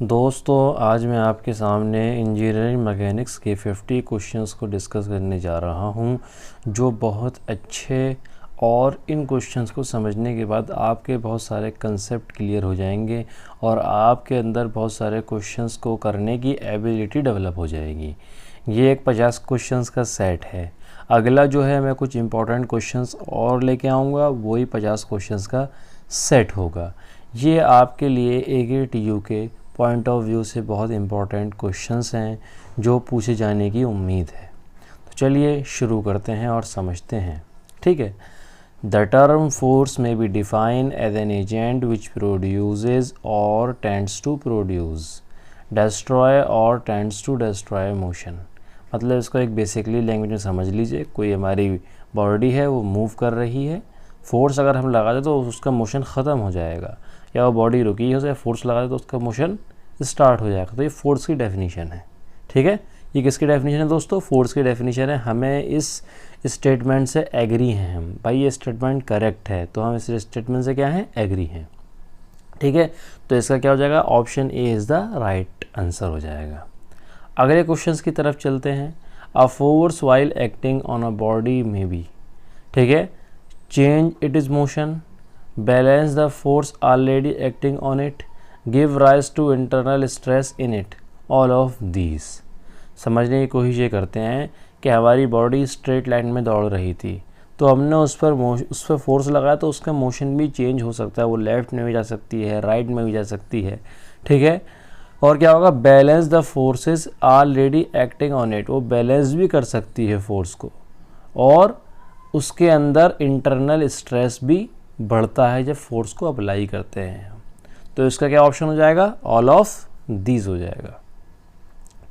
दोस्तों आज मैं आपके सामने इंजीनियरिंग मैकेनिक्स के 50 क्वेश्चंस को डिस्कस करने जा रहा हूं, जो बहुत अच्छे और इन क्वेश्चंस को समझने के बाद आपके बहुत सारे कंसेप्ट क्लियर हो जाएंगे और आपके अंदर बहुत सारे क्वेश्चंस को करने की एबिलिटी डेवलप हो जाएगी। ये एक 50 क्वेश्चंस का सेट है। अगला जो है मैं कुछ इंपॉर्टेंट क्वेश्चंस और लेके आऊँगा, वही 50 क्वेश्चंस का सेट होगा। ये आपके लिए AATU के पॉइंट ऑफ व्यू से बहुत इम्पॉर्टेंट क्वेश्चंस हैं जो पूछे जाने की उम्मीद है। तो चलिए शुरू करते हैं और समझते हैं। ठीक है। The term force may be define as an agent which produces or tends to produce, destroy or tends to destroy motion. मतलब इसको एक बेसिकली लैंग्वेज में समझ लीजिए, कोई हमारी बॉडी है वो मूव कर रही है, फोर्स अगर हम लगा दें तो उसका मोशन ख़त्म हो जाएगा, या वो बॉडी रुकी है उसे फोर्स लगा दे तो उसका मोशन स्टार्ट हो जाएगा। तो ये फोर्स की डेफिनेशन है। ठीक है। ये किसकी डेफिनेशन है दोस्तों? फोर्स की डेफिनेशन है। हमें इस स्टेटमेंट से एग्री हैं हम, भाई ये स्टेटमेंट करेक्ट है, तो हम इस स्टेटमेंट से क्या है, एग्री हैं। ठीक है। तो इसका क्या हो जाएगा, option A is the right answer हो जाएगा। अगले क्वेश्चन की तरफ चलते हैं। A force while acting on a body may be, ठीक है, change it is motion, balance the force already acting on it, give rise to internal stress in it, all of these. समझने की कोशिश ये करते हैं कि हमारी बॉडी स्ट्रेट लाइन में दौड़ रही थी, तो हमने उस पर फोर्स लगाया तो उसका मोशन भी चेंज हो सकता है, वो लेफ़्ट में भी जा सकती है, राइट में भी जा सकती है। ठीक है। और क्या होगा, balance the forces already acting on it, वो बैलेंस भी कर सकती है फोर्स को, और उसके अंदर इंटरनल स्ट्रेस भी बढ़ता है जब फोर्स को अप्लाई करते हैं। तो इसका क्या ऑप्शन हो जाएगा, ऑल ऑफ दीज हो जाएगा।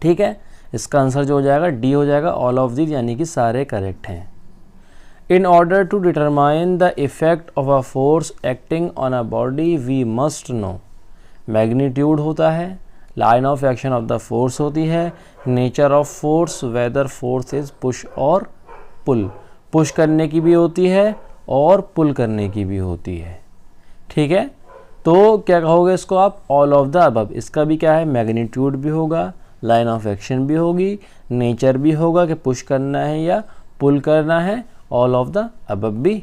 ठीक है। इसका आंसर जो हो जाएगा डी हो जाएगा, ऑल ऑफ दीज, यानी कि सारे करेक्ट हैं। In order to determine the effect of a force acting on a body we must know, magnitude होता है, line of action of the force होती है, nature of force, whether force is push or pull, push करने की भी होती है और पुल करने की भी होती है। ठीक है। तो क्या कहोगे इसको आप, ऑल ऑफ द अबव। इसका भी क्या है, मैग्नीट्यूड भी होगा, लाइन ऑफ एक्शन भी होगी, नेचर भी होगा कि पुश करना है या पुल करना है, ऑल ऑफ द अबव भी,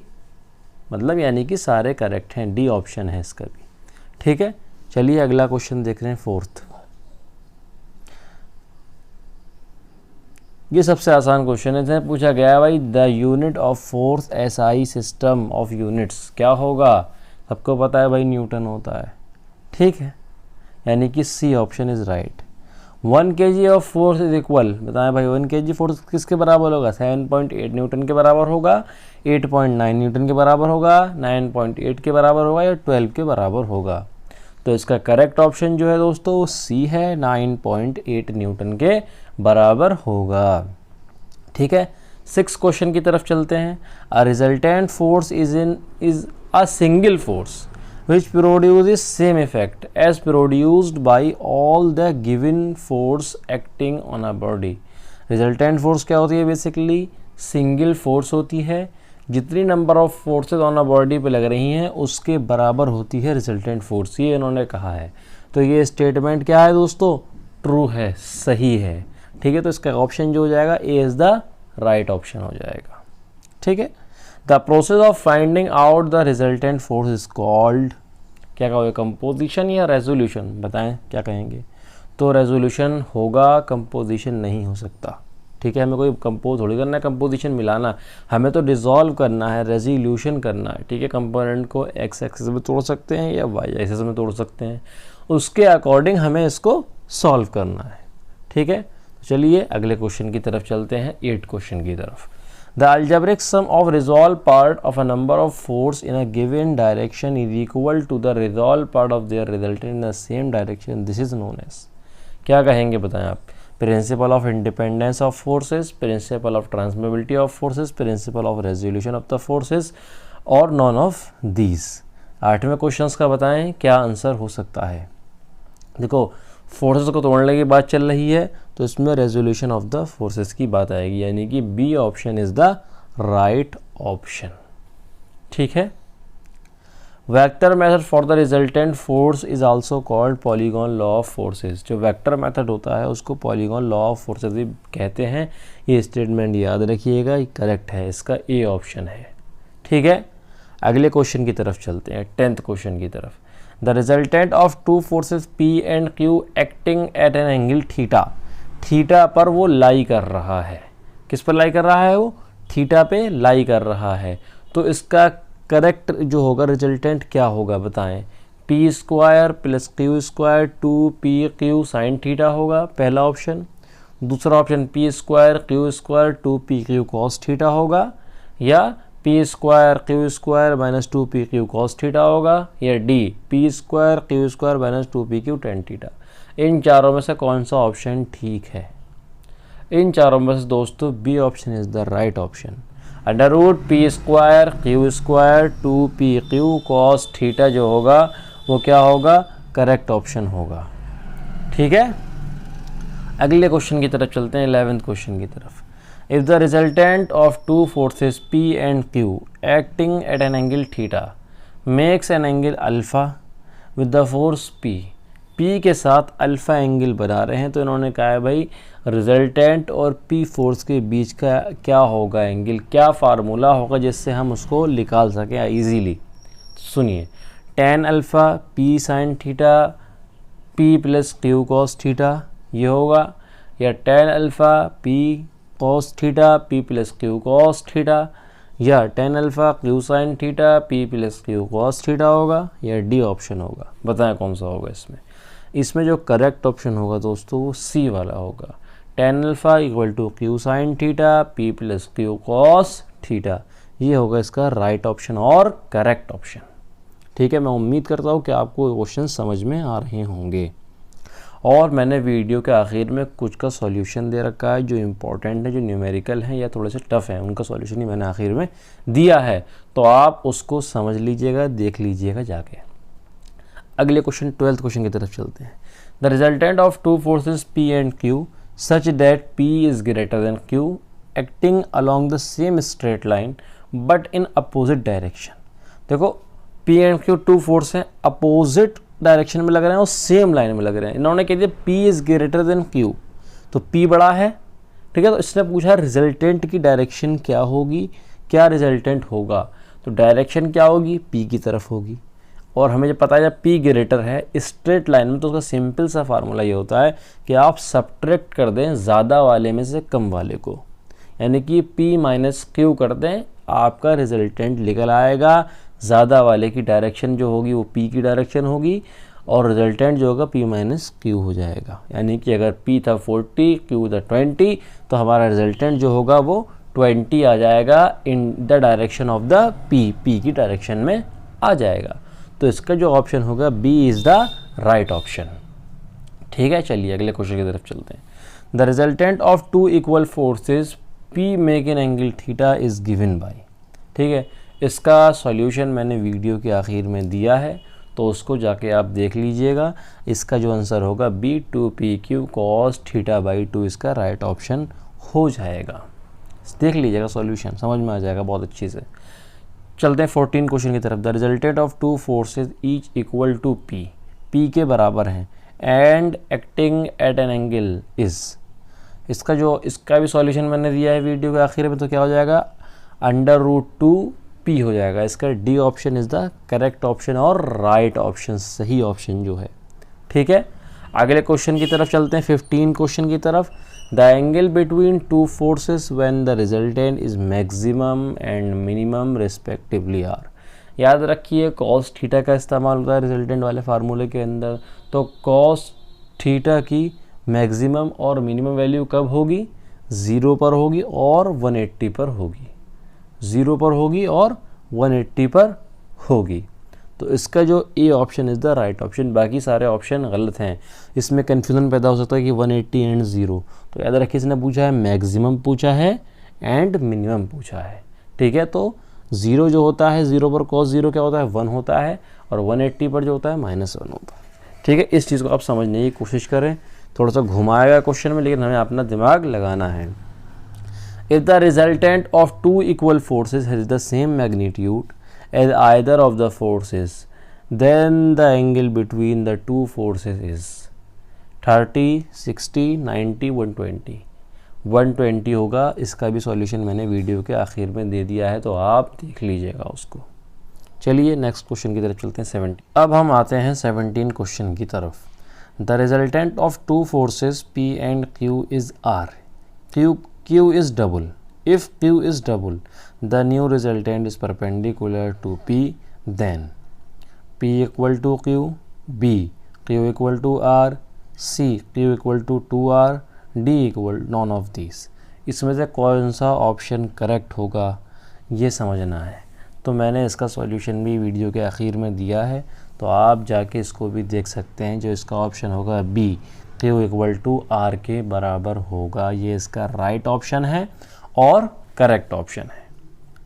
मतलब यानी कि सारे करेक्ट हैं। डी ऑप्शन है इसका भी। ठीक है। चलिए अगला क्वेश्चन देख रहे हैं, फोर्थ। ये सबसे आसान क्वेश्चन है। इसमें पूछा गया है भाई the unit of force SI system of units क्या होगा? सबको पता है भाई न्यूटन होता है। ठीक है, यानी कि C option is right. 1 kg of force is equal, बताएं भाई 1 kg फोर्स किसके बराबर होगा? 7.8 न्यूटन के बराबर होगा, 8.9 न्यूटन के बराबर होगा, 9.8 के बराबर होगा, या 12 के बराबर होगा? तो इसका करेक्ट ऑप्शन जो है दोस्तों वो सी है, 9.8 न्यूटन के बराबर होगा। ठीक है। 6 क्वेश्चन की तरफ चलते हैं। A resultant force is a single force which produces same effect as produced by all the given force acting on a body। Resultant force क्या होती है? बेसिकली सिंगल फोर्स होती है, जितनी number of forces on a body पे लग रही हैं उसके बराबर होती है रिजल्टेंट फोर्स, ये इन्होंने कहा है। तो ये स्टेटमेंट क्या है दोस्तों, ट्रू है, सही है। ठीक है। तो इसका ऑप्शन जो हो जाएगा ए इज़ द राइट ऑप्शन हो जाएगा। ठीक है। The process of finding out the resultant force is called, क्या कहोगे, कंपोजिशन या रेजोल्यूशन? बताएं क्या कहेंगे। तो रेजोल्यूशन होगा, कंपोजिशन नहीं हो सकता। ठीक है। हमें कोई कंपोज थोड़ी करना है, कंपोजिशन मिलाना, हमें तो डिसॉल्व करना है, रेजोल्यूशन करना है। ठीक है। कंपोनेंट को एक्स एक्सिस में तोड़ सकते हैं या वाई एक्सिस में तोड़ सकते हैं, उसके अकॉर्डिंग हमें इसको सॉल्व करना है। ठीक है। तो चलिए अगले क्वेश्चन की तरफ चलते हैं, 8 क्वेश्चन की तरफ। The algebraic sum of resolved part of a number of force in a given direction is equal to the resolved part of their resultant in the same direction. This is known as, क्या कहेंगे बताएं आप? Principle of independence of forces, principle of transmissibility of forces, principle of resolution of the forces, और none of these. 8वें question का बताएं क्या answer हो सकता है। देखो फोर्सेस को तोड़ने की बात चल रही है, तो इसमें रेजोल्यूशन ऑफ द फोर्सेस की बात आएगी, यानी कि B option is the right option. ठीक है। Vector method for the resultant force is also called polygon law of forces. जो वेक्टर मेथड होता है उसको पॉलीगॉन लॉ ऑफ फोर्सेस भी कहते हैं। ये स्टेटमेंट याद रखिएगा, ये करेक्ट है, इसका ए ऑप्शन है। ठीक है, अगले क्वेश्चन की तरफ चलते हैं, 10th क्वेश्चन की तरफ। The resultant of two forces P and Q acting at an angle theta. Theta पर वो लाई कर रहा है। किस पर लाई कर रहा है? वो थीटा पे लाई कर रहा है। तो इसका करेक्ट जो होगा रिजल्टेंट क्या होगा बताएं? P square plus Q square 2PQ sine theta होगा, पहला ऑप्शन। दूसरा option P square Q square 2PQ cos theta होगा, या P square Q square minus 2PQ cos theta होगा, या D P square Q square minus 2PQ tan theta. इन चारों में से कौन सा ऑप्शन ठीक है? इन चारों में से दोस्तों B option is the right option. Under root P square Q square 2PQ cos theta जो होगा वो क्या होगा? करेक्ट ऑप्शन होगा। ठीक है, अगले क्वेश्चन की तरफ चलते हैं, 11th क्वेश्चन की तरफ। If the resultant of two forces P and Q acting at an angle theta makes an angle alpha with the force P के साथ अल्फा एंगल बना रहे हैं, तो इन्होंने कहा है भाई रिजल्टेंट और P फोर्स के बीच का क्या होगा एंगल, क्या फार्मूला होगा जिससे हम उसको निकाल सकें इजीली। सुनिए, tan alpha P sign theta P plus Q cos theta ये होगा, या tan alpha P cos theta P plus Q cos theta, या tan alpha Q sine theta P plus Q cos theta होगा, या D option होगा। बताएं कौन सा होगा इसमें? इसमें जो करेक्ट ऑप्शन होगा दोस्तों वो सी वाला होगा। tan alpha equal to Q sine theta P plus Q cos theta, ये होगा इसका राइट ऑप्शन और करेक्ट ऑप्शन। ठीक है, मैं उम्मीद करता हूँ कि आपको क्वेश्चन समझ में आ रहे होंगे। और मैंने वीडियो के आखिर में कुछ का सॉल्यूशन दे रखा है जो इम्पोर्टेंट है, जो न्यूमेरिकल हैं या थोड़े से टफ़ हैं, उनका सॉल्यूशन ही मैंने आखिर में दिया है, तो आप उसको समझ लीजिएगा, देख लीजिएगा जाके। अगले क्वेश्चन 12th क्वेश्चन की तरफ चलते हैं। The resultant of two forces P and Q such that P is greater than Q acting along the same straight line but in opposite direction. देखो P and Q two force हैं, opposite direction में लग रहे हैं और same line में लग रहे हैं। इन्होंने कह दिया P is greater than Q, तो P बड़ा है। ठीक है, तो इसने पूछा रिजल्टेंट की डायरेक्शन क्या होगी, क्या रिजल्टेंट होगा? तो डायरेक्शन क्या होगी? P की तरफ होगी। और हमें जब पता है जब P ग्रेटर है स्ट्रेट लाइन में, तो उसका सिंपल सा फार्मूला ये होता है कि आप सब्ट्रैक्ट कर दें ज़्यादा वाले में से कम वाले को, यानी कि P माइनस Q कर दें, आपका रिजल्टेंट निकल आएगा। ज़्यादा वाले की डायरेक्शन जो होगी वो P की डायरेक्शन होगी और रिजल्टेंट जो होगा P माइनस Q हो जाएगा। यानी कि अगर P था 40 Q था 20 तो हमारा रिजल्टेंट जो होगा वो 20 आ जाएगा in the direction of the P की डायरेक्शन में आ जाएगा। तो इसका जो ऑप्शन होगा B is the right option. ठीक है, चलिए अगले क्वेश्चन की तरफ चलते हैं। The resultant of two equal forces P make an angle theta is given by. ठीक है, इसका सॉल्यूशन मैंने वीडियो के आखिर में दिया है, तो उसको जाके आप देख लीजिएगा। इसका जो आंसर होगा B 2PQ cos theta by 2 इसका राइट ऑप्शन हो जाएगा। देख लीजिएगा, सॉल्यूशन समझ में आ जाएगा बहुत अच्छी से। चलते हैं 14 क्वेश्चन की तरफ। The resultant of two forces each equal to P के बराबर हैं and acting at an angle is. इसका भी सॉल्यूशन मैंने दिया है वीडियो के आखिर में, तो क्या हो जाएगा? अंडर रूट 2P हो जाएगा। इसका D option is the correct option और राइट ऑप्शन, सही ऑप्शन जो है। ठीक है, अगले क्वेश्चन की तरफ चलते हैं 15 क्वेश्चन की तरफ। The angle between two forces when the resultant is maximum and minimum respectively are. याद रखिए कॉस थीटा का इस्तेमाल होता है रिजल्टेंट वाले फार्मूले के अंदर, तो कॉस थीटा की मैक्सिमम और मिनिमम वैल्यू कब होगी? 0 पर होगी और 180 पर होगी। 0 पर होगी और 180 पर होगी। तो इसका जो A option is the right option, बाकी सारे ऑप्शन गलत हैं। इसमें कन्फ्यूज़न पैदा हो सकता है कि 180 एंड 0, तो याद रखिए इसने पूछा है मैक्सिमम पूछा है एंड मिनिमम पूछा है। ठीक है, तो 0 जो होता है 0 पर cos 0 क्या होता है? 1 होता है, और 180 पर जो होता है -1 होता है। ठीक है, इस चीज़ को आप समझने की कोशिश करें। थोड़ा सा घुमाएगा क्वेश्चन में, लेकिन हमें अपना दिमाग लगाना है। If the resultant of two equal forces has the same magnitude as either of the forces, then the angle between the two forces is 30, 60, 90, 120. 120 होगा। इसका भी सॉल्यूशन मैंने वीडियो के आखिर में दे दिया है, तो आप देख लीजिएगा उसको। चलिए नेक्स्ट क्वेश्चन की तरफ चलते हैं 17। अब हम आते हैं 17 क्वेश्चन की तरफ। The resultant of two forces P and Q is R. Q is double. If Q is double, the new resultant is perpendicular to P, then P equal to Q, B Q equal to R, C Q equal to 2R, D equal none of these. इसमें से कौन सा option correct होगा ये समझना है। तो मैंने इसका सॉल्यूशन भी वीडियो के आखिर में दिया है, तो आप जाके इसको भी देख सकते हैं। जो इसका ऑप्शन होगा B Q equal to R के बराबर होगा, ये इसका राइट ऑप्शन है और करेक्ट ऑप्शन है।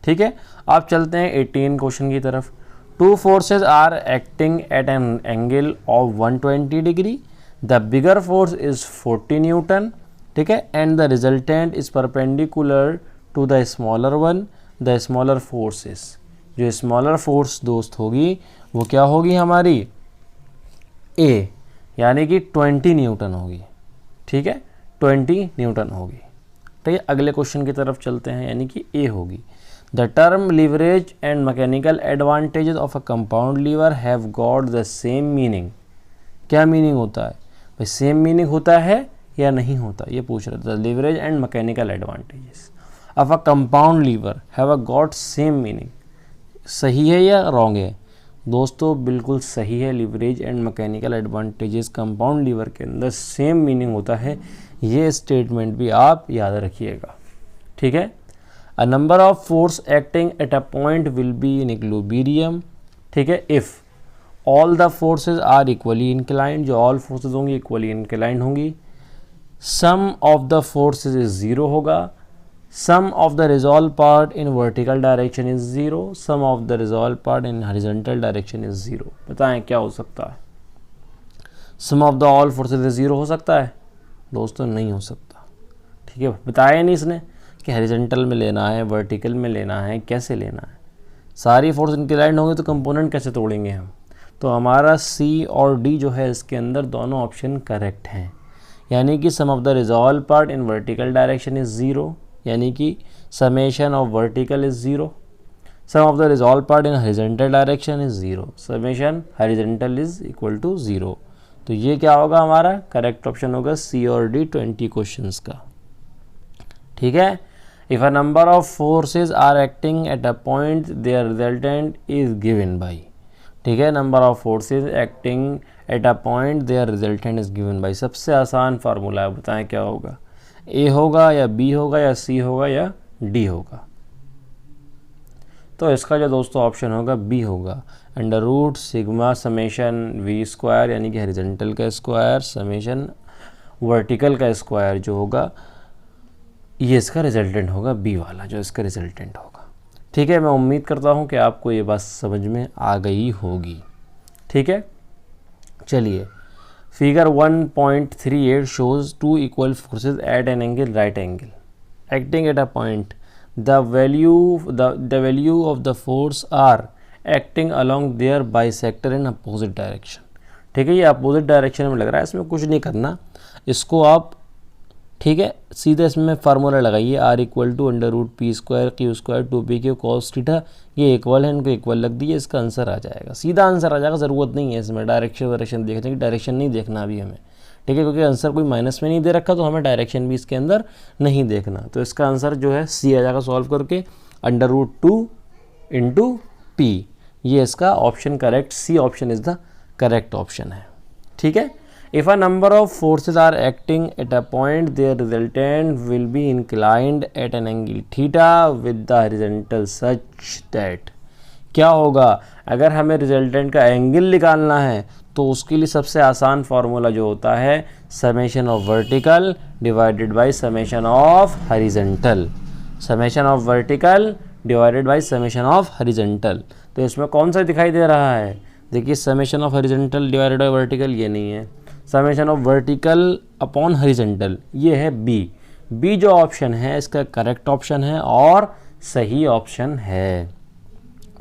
ठीक है, आप चलते हैं 18 क्वेश्चन की तरफ। Two forces are acting at an angle of 120 degree, the bigger force is 40 newton, ठीक है, and the resultant is perpendicular to the smaller one, the smaller force is, जो स्मॉलर फोर्स दोस्त होगी वो क्या होगी हमारी A, यानी कि 20 न्यूटन होगी। ठीक है, 20 न्यूटन होगी। ठीक है, अगले क्वेश्चन की तरफ चलते हैं, यानी कि A होगी। The term leverage and mechanical advantages of a compound lever have got the same meaning. क्या मीनिंग होता है भाई, सेम मीनिंग होता है या नहीं होता, ये पूछ रहे थे। The leverage and mechanical advantages of a compound lever have a got same meaning, सही है या रॉन्ग है दोस्तों? बिल्कुल सही है। Leverage and mechanical advantages compound lever के अंदर सेम मीनिंग होता है, ये स्टेटमेंट भी आप याद रखिएगा। ठीक है, a number of force acting at a point will be in equilibrium. ठीक है, if all the forces are equally inclined, जो ऑल फोर्सेज होंगी इक्वली इंक्लाइंड होंगी। Sum of the forces is zero होगा। Sum of the resolved part in vertical direction is 0. Sum of the resolved part in horizontal direction is 0. बताएं क्या हो सकता है? Sum of the all forces is 0 हो सकता है दोस्तों? नहीं हो सकता। ठीक है, बताया नहीं इसने कि हॉरिजॉन्टल में लेना है, वर्टिकल में लेना है, कैसे लेना है। सारी फोर्स इंक्लाइंड होंगे तो कंपोनेंट कैसे तोड़ेंगे हम? तो हमारा C और D जो है इसके अंदर दोनों ऑप्शन करेक्ट हैं, यानी कि sum of the resolve part in vertical direction is 0, यानी कि summation of vertical is 0, sum of the resolve part in horizontal direction is 0, summation horizontal is equal to 0। तो ये क्या होगा हमारा करेक्ट ऑप्शन होगा C और D 20 क्वेश्चंस का। ठीक है, if a number of forces are acting at a point their resultant is given by. ठीक है, number of forces acting at a point their resultant is given by, सबसे आसान formula है, बताएं क्या होगा? A होगा या B होगा या C होगा या D होगा? तो इसका जो दोस्तों ऑप्शन होगा B होगा। Under root sigma summation V square, यानी कि हॉरिजॉन्टल का स्क्वायर समेशन वर्टिकल का स्क्वायर जो होगा, ये इसका रिजल्टेंट होगा B वाला, जो इसका रिजल्टेंट होगा। ठीक है, मैं उम्मीद करता हूँ कि आपको ये बात समझ में आ गई होगी। ठीक है, चलिए figure 1.38 shows two equal forces at an angle right angle acting at a point. The value of the force are acting along their bisector in opposite direction. ठीक है, ये अपोजिट डायरेक्शन में लग रहा है, इसमें कुछ नहीं करना, इसको आप ठीक है सीधा इसमें फार्मूला लगाइए, R equal to under root P square Q square 2pq cos theta, ये इक्वल है, इनको इक्वल लग दीजिए, इसका आंसर आ जाएगा, सीधा आंसर आ जाएगा। ज़रूरत नहीं है इसमें डायरेक्शन देखने की, डायरेक्शन नहीं देखना अभी हमें। ठीक है, क्योंकि आंसर कोई माइनस में नहीं दे रखा, तो हमें डायरेक्शन भी इसके अंदर नहीं देखना। तो इसका आंसर जो है C आ जाएगा सॉल्व करके, अंडर रूट 2 इंटू P, ये इसका option correct, C option is the correct option है। ठीक है, if a number of forces are acting at a point, their resultant will be inclined at an angle theta with the horizontal such that, क्या होगा अगर हमें resultant का angle निकालना है, तो उसके लिए सबसे आसान फार्मूला जो होता है summation of vertical divided by summation of horizontal, summation of vertical divided by summation of horizontal. तो इसमें कौन सा दिखाई दे रहा है? देखिए, summation of horizontal divided by vertical ये नहीं है, summation of vertical upon horizontal ये है बी जो ऑप्शन है इसका करेक्ट ऑप्शन है और सही ऑप्शन है।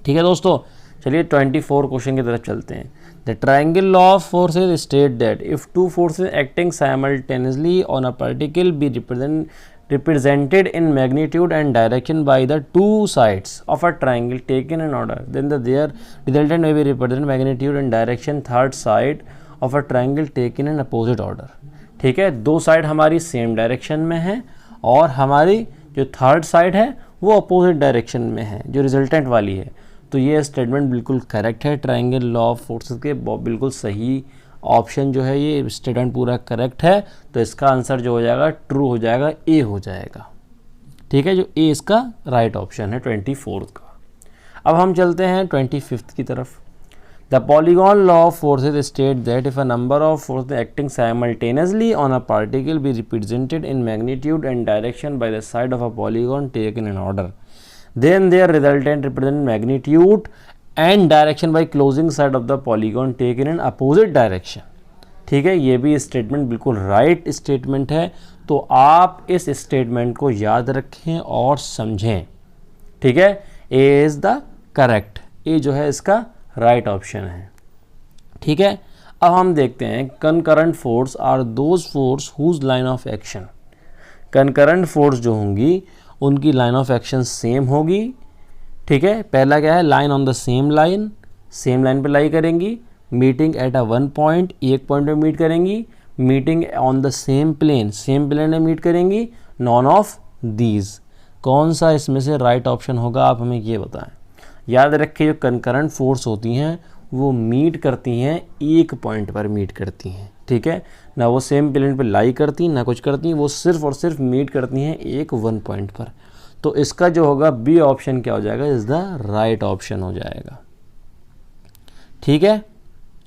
ठीक है दोस्तों, चलिए 24 क्वेश्चन की तरफ चलते हैं। The triangle of forces state that if two forces acting simultaneously on a particle be represented in magnitude and direction by the two sides of a triangle taken in order, then their resultant may be represented magnitude and direction third side of a triangle taken in opposite order। ठीक है, दो side हमारी same direction में है और हमारी जो third side है वो अपोजिट डायरेक्शन में है, जो रिजल्टेंट वाली है। तो ये स्टेटमेंट बिल्कुल करेक्ट है, ट्रायंगल लॉ ऑफ फोर्सेस के बिल्कुल सही ऑप्शन जो है, ये स्टेटमेंट पूरा करेक्ट है। तो इसका आंसर जो हो जाएगा ट्रू हो जाएगा, ए हो जाएगा। ठीक है, जो ए इसका राइट ऑप्शन है 24 का। अब हम चलते हैं 25 की तरफ। The polygon law of forces state that if a number of forces acting simultaneously on a particle be represented in magnitude and direction by the side of a polygon taken in order, then their resultant represent magnitude and direction by closing side of the polygon taken in opposite direction। ठीक है, ये भी statement बिल्कुल right statement है। तो आप इस statement को याद रखें और समझें। ठीक है, ए इज़ द करेक्ट, ए जो है इसका राइट ऑप्शन है। ठीक है, अब हम देखते हैं concurrent force are those force whose line of action. Concurrent force जो होंगी उनकी लाइन ऑफ एक्शन सेम होगी। ठीक है, पहला क्या है, line on the same line पे लाई करेंगी, meeting at a one point, एक पॉइंट पे मीट करेंगी, meeting on the same plane में मीट करेंगी, नॉन ऑफ दीज। कौन सा इसमें से राइट ऑप्शन होगा, आप हमें ये बताएं। याद रखिए, जो कंकरेंट फोर्स होती हैं वो मीट करती हैं एक पॉइंट पर मीट करती हैं। ठीक है, ना वो सेम प्लेन पे लाई करती ना कुछ करती, वो सिर्फ और सिर्फ मीट करती हैं एक वन पॉइंट पर। तो इसका जो होगा बी ऑप्शन क्या हो जाएगा, इज द राइट ऑप्शन हो जाएगा। ठीक है,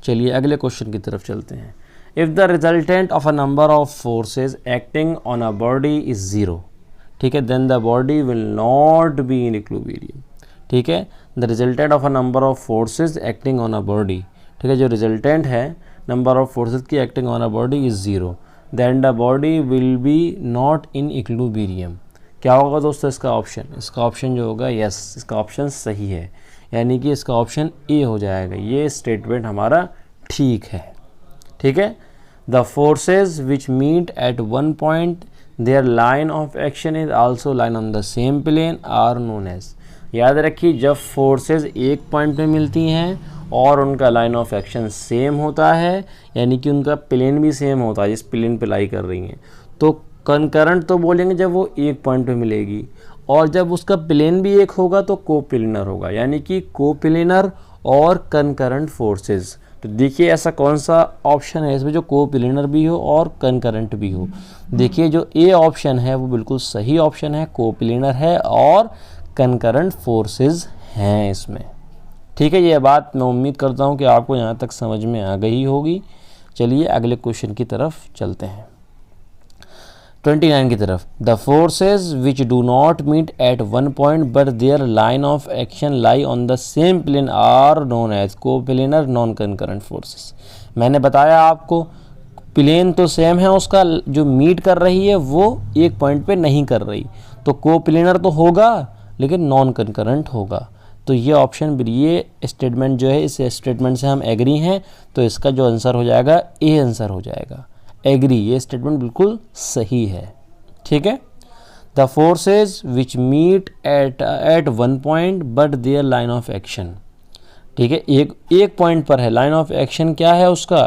चलिए अगले क्वेश्चन की तरफ चलते हैं। If the resultant of a number of forces acting on a body is zero, ठीक है, then the body will not be in equilibrium. ठीक है, the resultant of a number of forces acting on a body, ठीक है, जो resultant है number of forces की acting on a body is zero, then the body will be not in equilibrium. क्या होगा दोस्तों इसका ऑप्शन, इसका ऑप्शन जो होगा यस, इसका ऑप्शन सही है, यानी कि इसका ऑप्शन ए हो जाएगा। ये स्टेटमेंट हमारा ठीक है। ठीक है, the forces which meet at one point their line of action is also line on the same plane are known as. याद रखिए, जब फोर्सेज एक पॉइंट पे मिलती हैं और उनका लाइन ऑफ एक्शन सेम होता है, यानी कि उनका प्लेन भी सेम होता है जिस प्लेन पे लाई कर रही हैं, तो कंकरेंट तो बोलेंगे जब वो एक पॉइंट पे मिलेगी, और जब उसका प्लेन भी एक होगा तो कोप्लेनर होगा, यानी कि कोप्लेनर और कंकरेंट फोर्सेस। तो देखिए ऐसा कौन सा ऑप्शन है इसमें जो कोप्लेनर भी हो और कंकरेंट भी हो। देखिए जो ए ऑप्शन है वो बिल्कुल सही ऑप्शन है, कोप्लेनर है और कंकरेंट फोर्सेस हैं इसमें। ठीक है, ये बात मैं उम्मीद करता हूँ कि आपको यहाँ तक समझ में आ गई होगी। चलिए अगले क्वेश्चन की तरफ चलते हैं, 29 की तरफ। The forces which do not meet at one point but their line of action lie on the same plane are known as coplanar non concurrent forces. मैंने बताया आपको प्लेन तो सेम है, उसका जो मीट कर रही है वो एक पॉइंट पे नहीं कर रही, तो कोप्लेनर तो होगा लेकिन नॉन कंकरेंट होगा। तो ये ऑप्शन, ये स्टेटमेंट जो है, इस स्टेटमेंट से हम एग्री हैं, तो इसका जो आंसर हो जाएगा ए आंसर हो जाएगा, एग्री। ये स्टेटमेंट बिल्कुल सही है। ठीक है, the forces which meet at one point but their line of action. ठीक है, एक पॉइंट पर है, लाइन ऑफ एक्शन क्या है उसका,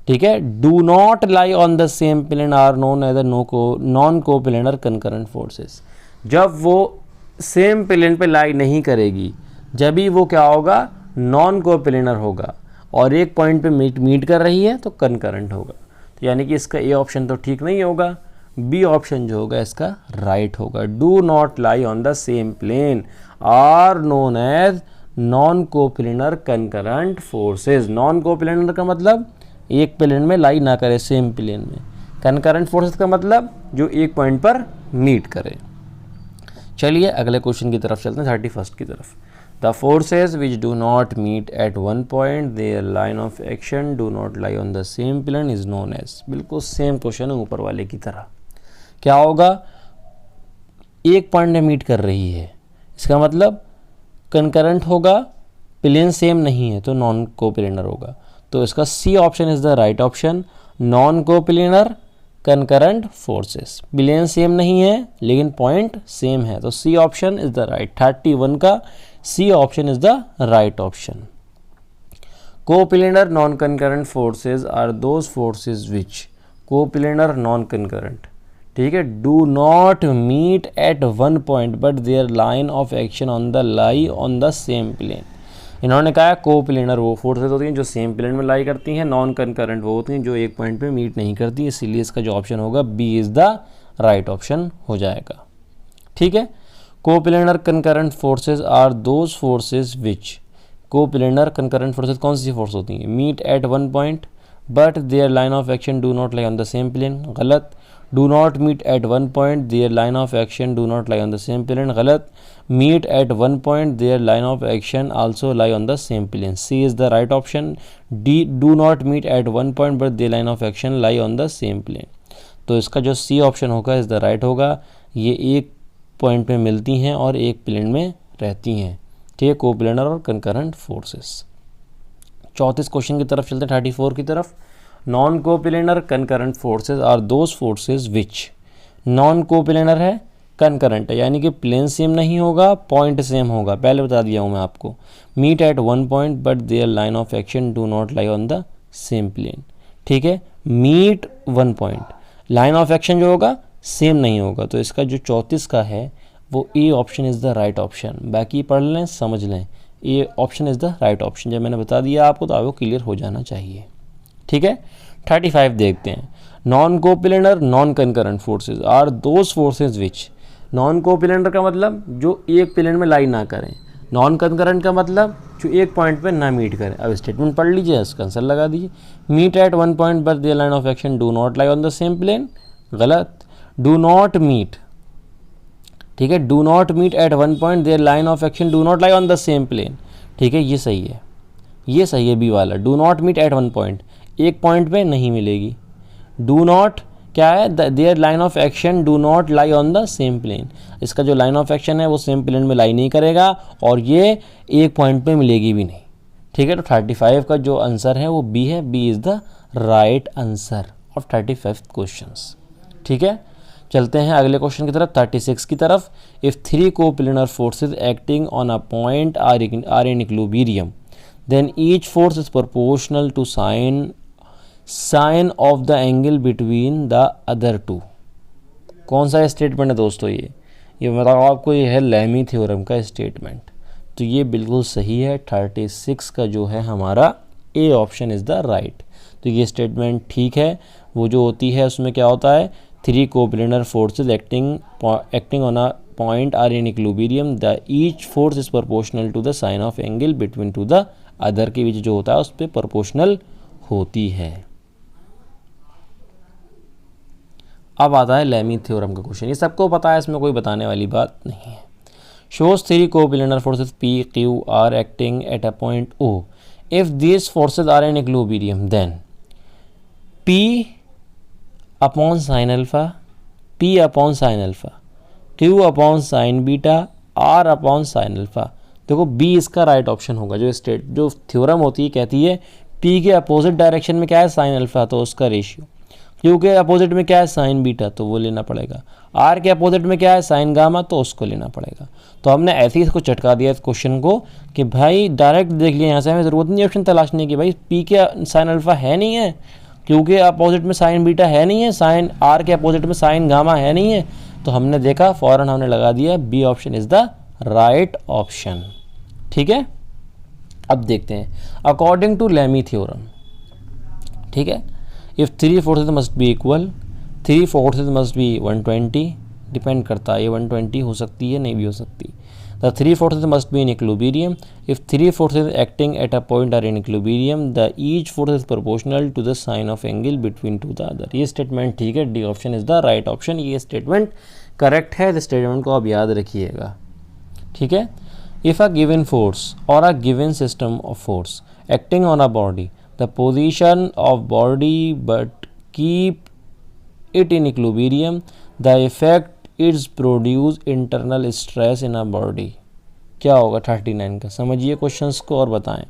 ठीक है, do not lie on the same plane are known as non coplanar concurrent forces. जब वो सेम प्लेन पे लाई नहीं करेगी, जब भी वो क्या होगा, नॉन कोप्लेनर होगा, और एक पॉइंट पे मीट कर रही है तो कंकरेंट होगा। तो यानी कि इसका ए ऑप्शन तो ठीक नहीं होगा, बी ऑप्शन जो होगा इसका राइट होगा। Do not lie on the same plane are known as non coplanar concurrent forces. Non coplanar का मतलब एक प्लेन में लाई ना करे, सेम प्लेन में। कंकरेंट फोर्सेज का मतलब जो एक पॉइंट पर मीट करे। चलिए अगले क्वेश्चन की तरफ चलते हैं, 31 की तरफ। The forces which do not meet at one point their line of action do not lie on the same plane is known as. बिल्कुल सेम क्वेश्चन है ऊपर वाले की तरह। क्या होगा, एक पॉइंट में मीट कर रही है, इसका मतलब कंकरेंट होगा, प्लेन सेम नहीं है तो नॉन कोप्लेनर होगा। तो इसका C option is the right option, non coplanar concurrent forces. Plane same नहीं है लेकिन पॉइंट सेम है, तो C option is the right. 31 का C option is the right option. Coplanar non concurrent forces are those forces which, coplanar non concurrent, ठीक है, do not meet at one point but their line of action on the lie on the same plane. इन्होंने कहा coplanar वो forces होती हैं जो same plane में लाई करती हैं, नॉन कंकरेंट वो होती हैं जो एक पॉइंट पे मीट नहीं करती, इसीलिए इसका जो ऑप्शन होगा B is the right option हो जाएगा। ठीक है, coplanar concurrent forces are those forces which, coplanar concurrent forces कौन सी फोर्स होती हैं, meet at one point but their line of action do not lie on the same plane, गलत। Do not meet at one point their line of action do not lie on the same plane, गलत। Meet at one point their line of action also lie on the same plane, C is the right option. D, do not meet at one point but their line of action lie on the same plane, तो इसका जो C option होगा is the right होगा। ये एक point पे मिलती हैं और एक प्लेन में रहती हैं, ठीक है, कोप्लेनर और कंकरेंट फोर्सेस। 34 क्वेश्चन की तरफ चलते हैं, 34 की तरफ। Non coplanar concurrent forces are those forces which, non coplanar है, कंकरेंट है, यानी कि प्लेन सेम नहीं होगा, पॉइंट सेम होगा, पहले बता दिया हूँ मैं आपको। Meet at one point but their line of action do not lie on the same plane, ठीक है, meet one point, line of action जो होगा सेम नहीं होगा, तो इसका जो 34 का है वो A option is the right option. बाकी पढ़ लें, समझ लें, A option is the right option. जब मैंने बता दिया आपको तो आपको क्लियर हो जाना चाहिए, ठीक है। 35 देखते हैं। Non coplanar non concurrent forces are those forces which, non coplanar का मतलब जो एक प्लेन में लाई ना करें, नॉन कंकरेंट का मतलब जो एक पॉइंट पे ना मीट करें। अब स्टेटमेंट पढ़ लीजिए, इसका आंसर लगा दीजिए। Meet at one point but their line of action do not lie on the same plane, गलत। डू नॉट मीट, ठीक है, do not meet at one point their line of action do not lie on the same plane, ठीक है, ये सही है, ये सही है बी वाला। Do not meet at one point, एक पॉइंट पे नहीं मिलेगी। डू नॉट क्या है, their line of action do not lie on the same plane, इसका जो लाइन ऑफ एक्शन है वो सेम प्लेन में लाई नहीं करेगा और ये एक पॉइंट पे मिलेगी भी नहीं, ठीक है। तो 35 का जो आंसर है वो बी है, B is the right answer of 35 questions, ठीक है। चलते हैं अगले क्वेश्चन की तरफ, 36 की तरफ। If three coplanar forces acting on a point are in equilibrium then each force is proportional to sine of the angle between the other two. कौन सा स्टेटमेंट है दोस्तों, ये बताओ आपको, ये है लेमी थ्योरम का स्टेटमेंट, तो ये बिल्कुल सही है। 36 का जो है हमारा A option is the right. तो ये स्टेटमेंट ठीक है। वो जो होती है उसमें क्या होता है, three coplanar forces acting on a point are in equilibrium the each force is proportional to the sine of angle between two the other के बीच जो होता है उस पर प्रोपोर्शनल होती है। अब आता है लेमी थ्योरम का क्वेश्चन, ये सबको पता है, इसमें कोई बताने वाली बात नहीं है। Shows three coplanar forces P Q R acting at a point O, if these forces are in equilibrium then P upon sine alpha, P upon sine alpha, Q upon sine beta, R upon sine alpha. देखो B इसका right option होगा। जो theorem होती है कहती है P के opposite direction में क्या है, साइन अल्फा, तो उसका रेशियो। क्यू के अपोजिट में क्या है, साइन बीटा, तो वो लेना पड़ेगा। आर के अपोजिट में क्या है, साइन गामा, तो उसको लेना पड़ेगा। तो हमने ऐसे ही इसको चटका दिया इस क्वेश्चन को कि भाई डायरेक्ट देख लिया, यहाँ से हमें ज़रूरत नहीं ऑप्शन तलाशने की। भाई पी के साइन अल्फा है नहीं है, क्यू के अपोजिट में साइन बीटा है नहीं है, साइन आर के अपोजिट में साइन गामा है नहीं है, तो हमने देखा फौरन हमने लगा दिया B option is the right option, ठीक है। अब देखते हैं अकॉर्डिंग टू लेमी थ्योरम, ठीक है, if three forces must B equal, three forces must B 120, depend करता है ये 120 हो सकती है, नहीं भी हो सकती। The three forces must be in equilibrium, if three forces acting at a point are in equilibrium the each force is proportional to the sine of angle between two the other. ये statement ठीक है, D option is the right option, ये statement correct है। इस statement को आप याद रखिएगा, ठीक है। इफ़ अ गिवन फोर्स और a given system of force acting on a body the position of body but keep it in equilibrium, the effect is produce internal stress in a body, क्या होगा 39 का? समझिए questions को और बताएं।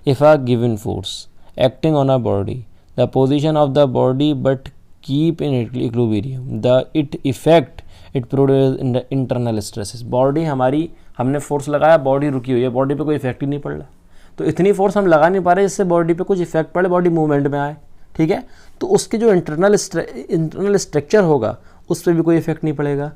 If a given force acting on a body, the position of the body but keep in equilibrium, the it effect it produce internal stresses. Body हमारी, हमने force लगाया, बॉडी रुकी हुई है, बॉडी पे कोई इफेक्ट ही नहीं पड़ रहा, तो इतनी फोर्स हम लगा नहीं पा रहे जिससे बॉडी पे कुछ इफेक्ट पड़े, बॉडी मूवमेंट में आए, ठीक है। तो उसके जो इंटरनल स्ट्रक्चर होगा उस पर भी कोई इफेक्ट नहीं पड़ेगा,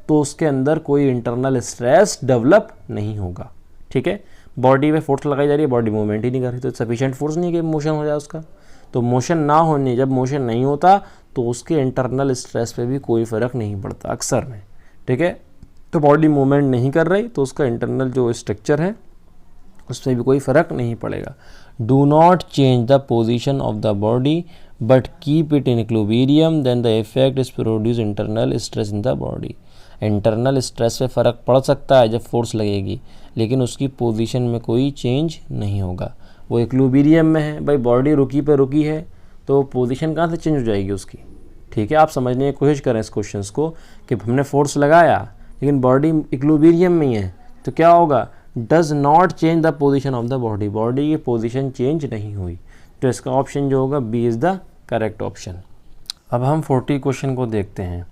तो उसके अंदर कोई इंटरनल स्ट्रेस डेवलप नहीं होगा, ठीक है। बॉडी पे फोर्स लगाई जा रही है, बॉडी मूवमेंट ही नहीं कर रही, तो सफिशिएंट फोर्स नहीं है कि मोशन हो जाए उसका। तो मोशन ना होने, जब मोशन नहीं होता तो उसके इंटरनल स्ट्रेस पे भी कोई फ़र्क नहीं पड़ता अक्सर में, ठीक है। तो बॉडी मूवमेंट नहीं कर रही तो उसका इंटरनल जो स्ट्रक्चर है उसमें भी कोई फ़र्क नहीं पड़ेगा। Do not change the position of the body but keep it in equilibrium, then the effect is produce internal stress in the body. Internal stress पे फ़र्क पड़ सकता है जब फोर्स लगेगी, लेकिन उसकी पोजीशन में कोई चेंज नहीं होगा, वो इक्विलिब्रियम में है। भाई बॉडी रुकी पे रुकी है तो पोजीशन कहाँ से चेंज हो जाएगी उसकी, ठीक है। आप समझने की कोशिश करें इस क्वेश्चंस को कि हमने फोर्स लगाया लेकिन बॉडी इक्विलिब्रियम में ही है, तो क्या होगा? Does not change the position of the body, body की पोजीशन चेंज नहीं हुई, तो इसका ऑप्शन जो होगा B is the correct option. अब हम 40 क्वेश्चन को देखते हैं।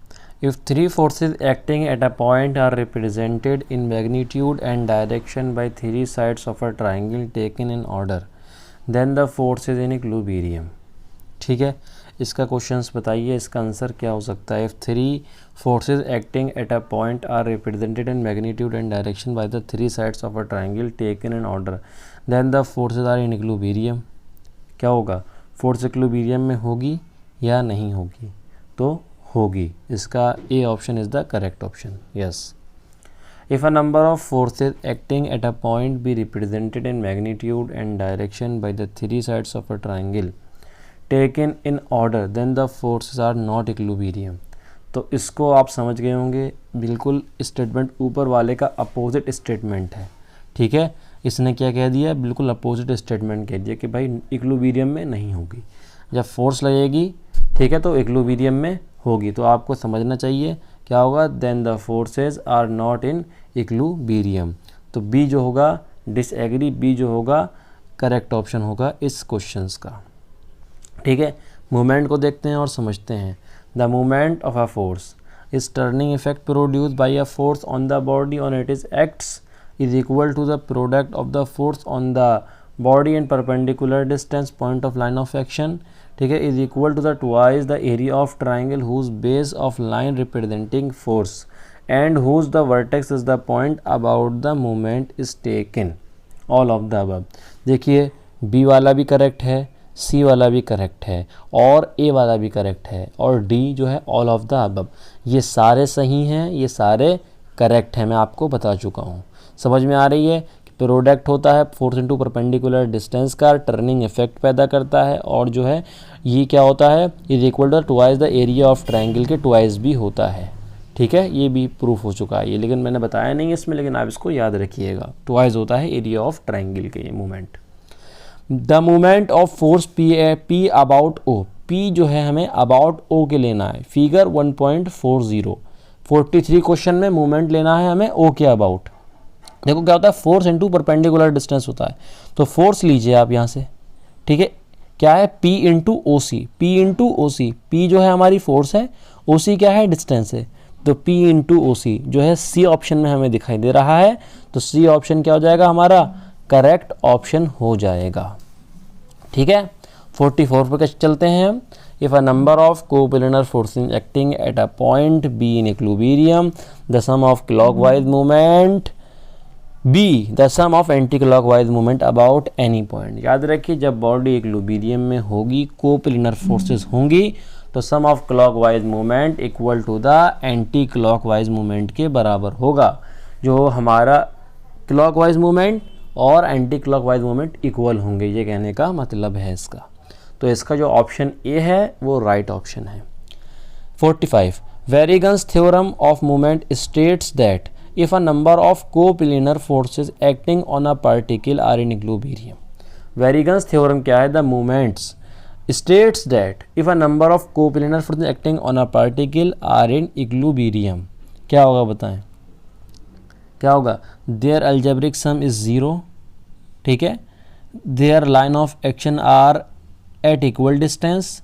If 3 forces acting at a point are represented in magnitude and direction by 3 sides of a triangle taken in order, then the force is in equilibrium, ठीक है। इसका questions बताइए, इसका आंसर क्या हो सकता है? If 3 forces acting at a point are represented in magnitude and direction by the 3 sides of a triangle taken in order, then the forces are in equilibrium. क्या होगा? फोर्स इक्विलिब्रियम में होगी या नहीं होगी? तो होगी, इसका A option is the correct option, yes. If a number of forces acting at a point be represented in magnitude and direction by the 3 sides of a triangle taken in order, then the forces are not equilibrium। तो इसको आप समझ गए होंगे, बिल्कुल statement ऊपर वाले का अपोजिट स्टेटमेंट है, ठीक है। इसने क्या कह दिया? बिल्कुल अपोजिट स्टेटमेंट कह दिया कि भाई इक्विलिब्रियम में नहीं होगी, जब फोर्स लगेगी, ठीक है, तो इक्विलिब्रियम में होगी। तो आपको समझना चाहिए क्या होगा? Then the forces are not in equilibrium. तो बी जो होगा डिसएग्री, बी जो होगा करेक्ट ऑप्शन होगा इस क्वेश्चंस का, ठीक है। मूवमेंट को देखते हैं और समझते हैं। The movement of a force is turning effect produced by a force on the body on it is acts is equal to the product of the force on the body and perpendicular distance point of line of action, ठीक है, is equal to the twice the area of triangle whose base of line representing force and whose the vertex is the point about the movement is taken, all of the above. देखिए B वाला भी correct है, सी वाला भी correct है और ए वाला भी करेक्ट है, और डी जो है ऑल ऑफ द अबव, ये सारे सही हैं, ये सारे करेक्ट हैं, मैं आपको बता चुका हूँ। समझ में आ रही है कि प्रोडक्ट होता है फोर्स इनटू परपेंडिकुलर डिस्टेंस का, टर्निंग इफेक्ट पैदा करता है, और जो है ये क्या होता है? Is equal to twice the area of triangle के ट्वाइस भी होता है, ठीक है। ये भी प्रूफ हो चुका है ये, लेकिन मैंने बताया नहीं इसमें, लेकिन आप इसको याद रखिएगा, ट्वाइस होता है एरिया ऑफ ट्राइंगल के ये movement. The movement of force P about O, P जो है हमें अबाउट ओ के लेना है, फिगर 1.40 43 क्वेश्चन में मूवमेंट लेना है हमें ओ के अबाउट। देखो क्या होता है? फोर्स इनटू परपेंडिकुलर डिस्टेंस होता है, तो फोर्स लीजिए आप यहाँ से, ठीक है। क्या है? P इंटू ओ सी, पी इंटू ओ सी, पी जो है हमारी फोर्स है, ओ सी क्या है? डिस्टेंस है, तो P इंटू ओ सी जो है सी ऑप्शन में हमें दिखाई दे रहा है, तो सी ऑप्शन क्या हो जाएगा? हमारा करेक्ट ऑप्शन हो जाएगा, ठीक है। 44 पर चलते हैं हम। If a number of coplanar forces acting at a point be in equilibrium, the sum of clockwise movement be the sum of anti clockwise movement about any point. याद रखिए जब बॉडी इक्विलिब्रियम में होगी, कोप्लेनर फोर्सेस होंगी, तो sum of clockwise movement equal to the anti clockwise movement के बराबर होगा। जो हमारा क्लॉकवाइज मूवमेंट और एंटी क्लॉकवाइज मूवमेंट इक्वल होंगे, ये कहने का मतलब है इसका। तो इसका जो ऑप्शन ए है वो राइट ऑप्शन है। 45 Varignon's theorem of movement states that if a number of coplanar forces acting on a particle are in equilibrium। Varignon's theorem क्या है? The movements states that if a number of coplanar forces acting on a particle are in equilibrium, क्या होगा बताएं? क्या होगा, their algebraic sum is zero, ठीक है, their line of action are at equal distance,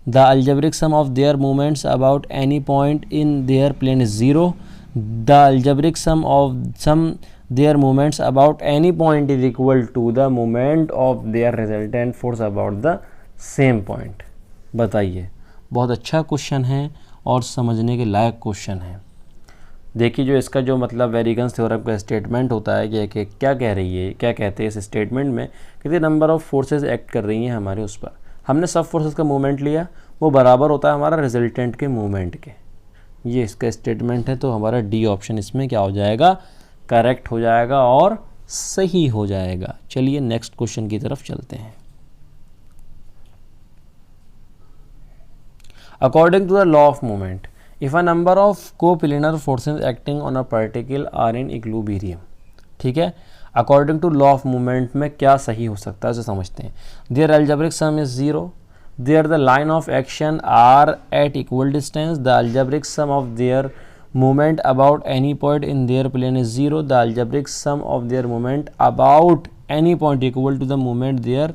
the algebraic sum of their movements about any point in their plane is zero, the algebraic sum of sum their movements about any point is equal to the moment of their resultant force about the same point। बताइए, बहुत अच्छा question है और समझने के लायक question है। देखिए जो इसका जो मतलब वेरिगन्स थ्योरम का स्टेटमेंट होता है कि क्या कह रही है, क्या कहते हैं इस स्टेटमेंट में, कितने नंबर ऑफ फोर्सेस एक्ट कर रही हैं हमारे उस पर, हमने सब फोर्सेस का मूवमेंट लिया, वो बराबर होता है हमारा रिजल्टेंट के मूवमेंट के। ये इसका स्टेटमेंट है, तो हमारा डी ऑप्शन इसमें क्या हो जाएगा, करेक्ट हो जाएगा और सही हो जाएगा। चलिए नेक्स्ट क्वेश्चन की तरफ चलते हैं। According to the law of movement, if a number of coplanar forces acting on a particle are in equilibrium, ठीक है, according to law of movement में क्या सही हो सकता है उसे समझते हैं। Their algebraic sum is zero, their the line of action are at equal distance, the algebraic sum of their movement about any point in their plane is zero, the algebraic sum of their movement about any point equal to the movement their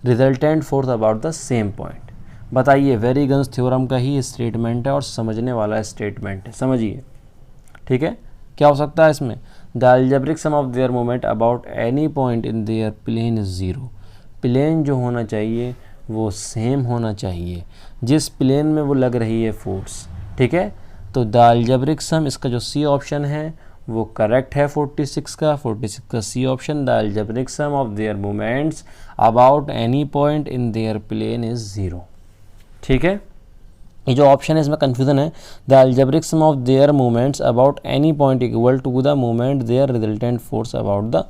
resultant force about the same point। बताइए, वेरिगन्स theorem का ही statement है और समझने वाला statement है, समझिए, ठीक है। क्या हो सकता है इसमें, the algebraic sum of their movement about any point in their plane is zero, plane जो होना चाहिए वो सेम होना चाहिए जिस प्लेन में वो लग रही है फोर्स, ठीक है। तो द अलजेब्रिक सम, इसका जो सी ऑप्शन है वो करेक्ट है 46 का C option. The algebraic sum of their movements about any point in their plane is zero, ठीक है। ये जो ऑप्शन है इसमें कन्फ्यूजन है, the algebraic sum of their movements about any point equal to the movement their resultant force about the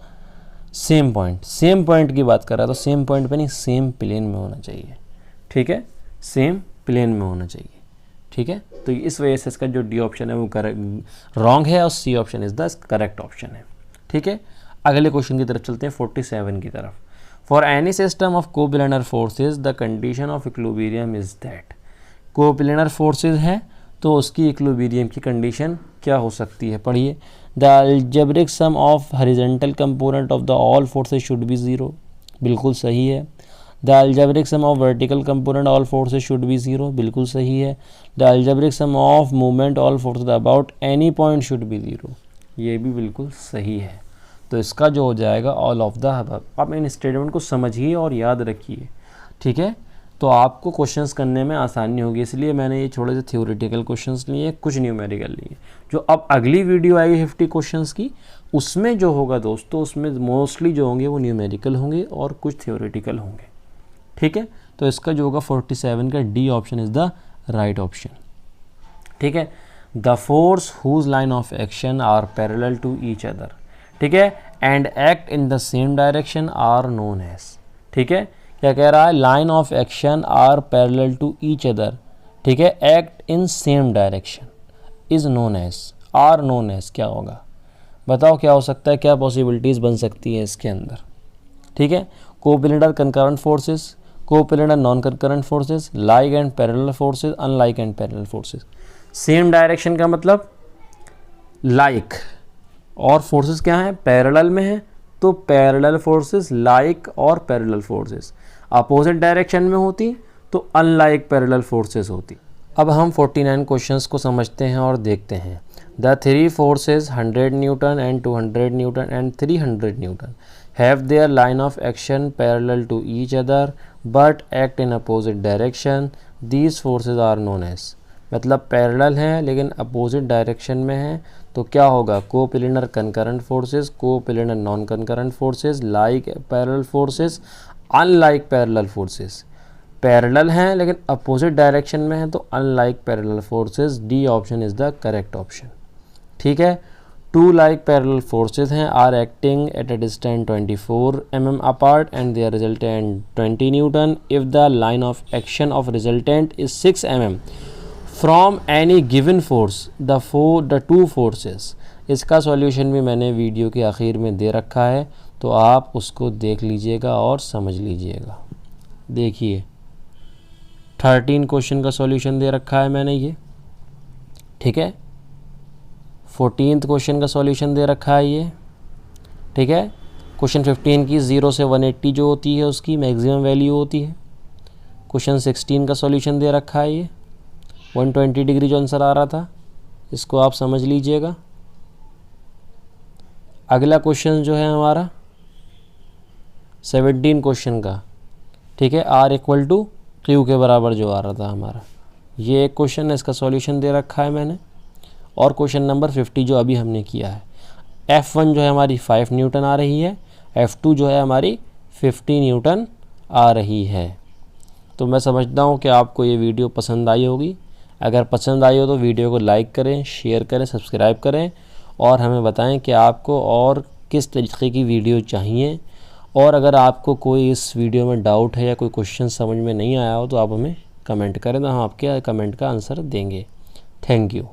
same point. Same point की बात कर रहा है तो सेम पॉइंट पे नहीं, सेम प्लेन में होना चाहिए, ठीक है, सेम प्लेन में होना चाहिए, ठीक है। तो इस वजह से इसका जो डी ऑप्शन है वो करेक्ट रॉन्ग है और C option is the correct option है, ठीक है। अगले क्वेश्चन की तरफ चलते हैं 47 की तरफ। For any system of coplanar forces the condition of equilibrium is that, coplanar forces है तो उसकी इक्विलिब्रियम की कंडीशन क्या हो सकती है, पढ़िए। The algebraic sum of horizontal component of the all forces should be zero, बिल्कुल सही है। The algebraic sum of vertical component all forces should be zero, बिल्कुल सही है। The algebraic sum of movement all forces about any point should be zero, ये भी बिल्कुल सही है। तो इसका जो हो जाएगा ऑल ऑफ द अबव। आप इन स्टेटमेंट को समझिए और याद रखिए, ठीक है, तो आपको क्वेश्चंस करने में आसानी होगी। इसलिए मैंने ये थोड़े से थ्योरेटिकल क्वेश्चंस लिए, कुछ न्यूमेरिकल लिए। जो अब अगली वीडियो आएगी 50 क्वेश्चंस की, उसमें जो होगा दोस्तों, उसमें मोस्टली जो होंगे वो न्यूमेरिकल होंगे और कुछ थ्योरेटिकल होंगे, ठीक है। तो इसका जो होगा 47 का D option is the right option, ठीक है। The force whose line of action are parallel to each other, ठीक है, and act in the same direction are known as, ठीक है। क्या कह रहा है, line of action are parallel to each other, ठीक है, act in same direction is known as, are known as, क्या होगा बताओ, क्या हो सकता है, क्या पॉसिबिलिटीज़ बन सकती है इसके अंदर, ठीक है। Coplanar concurrent forces, coplanar non concurrent forces, like and parallel forces, unlike and parallel forces. Same direction का मतलब लाइक और फोर्सेस क्या हैं, पैरेलल में है, तो पैरेलल फोर्सेस लाइक और पैरेलल फोर्सेस। अपोजिट डायरेक्शन में होती तो अनलाइक पैरेलल फोर्सेस होती। अब हम 49 क्वेश्चंस को समझते हैं और देखते हैं। The three forces 100 newton and 200 newton and 300 newton have their line of action parallel to each other but act in opposite direction, these forces are known as. मतलब पैरेलल हैं लेकिन अपोजिट डायरेक्शन में हैं, तो क्या होगा, coplanar concurrent forces, coplanar non concurrent forces, like parallel forces, unlike parallel forces. Parallel हैं लेकिन अपोजिट डायरेक्शन में हैं, तो unlike parallel forces, D option is the correct option, ठीक है। टू लाइक पैरेलल फोर्सेस हैं, are acting at a distance 24 mm apart and their resultant 20 newton if the line of action of resultant is 6 mm from any given force the two forces. इसका solution भी मैंने video के आखिर में दे रखा है, तो आप उसको देख लीजिएगा और समझ लीजिएगा। देखिए 13 क्वेश्चन का सॉल्यूशन दे रखा है मैंने ये, ठीक है। 14th क्वेश्चन का सॉल्यूशन दे रखा है ये, ठीक है। क्वेश्चन 15 की 0 से 180 जो होती है उसकी मैक्सिमम वैल्यू होती है। क्वेश्चन 16 का सॉल्यूशन दे रखा है ये, 120 डिग्री जो आंसर आ रहा था, इसको आप समझ लीजिएगा। अगला क्वेश्चन जो है हमारा 17 क्वेश्चन का, ठीक है, R इक्वल टू Q के बराबर जो आ रहा था हमारा, ये एक क्वेश्चन है, इसका सॉल्यूशन दे रखा है मैंने। और क्वेश्चन नंबर 50 जो अभी हमने किया है, F1 जो है हमारी 5 न्यूटन आ रही है, F2 जो है हमारी 50 न्यूटन आ रही है। तो मैं समझता हूँ कि आपको ये वीडियो पसंद आई होगी। अगर पसंद आई हो तो वीडियो को लाइक करें, शेयर करें, सब्सक्राइब करें और हमें बताएं कि आपको और किस तरीके की वीडियो चाहिए। और अगर आपको कोई इस वीडियो में डाउट है या कोई क्वेश्चन समझ में नहीं आया हो तो आप हमें कमेंट करें, तो हम आपके कमेंट का आंसर देंगे। Thank you.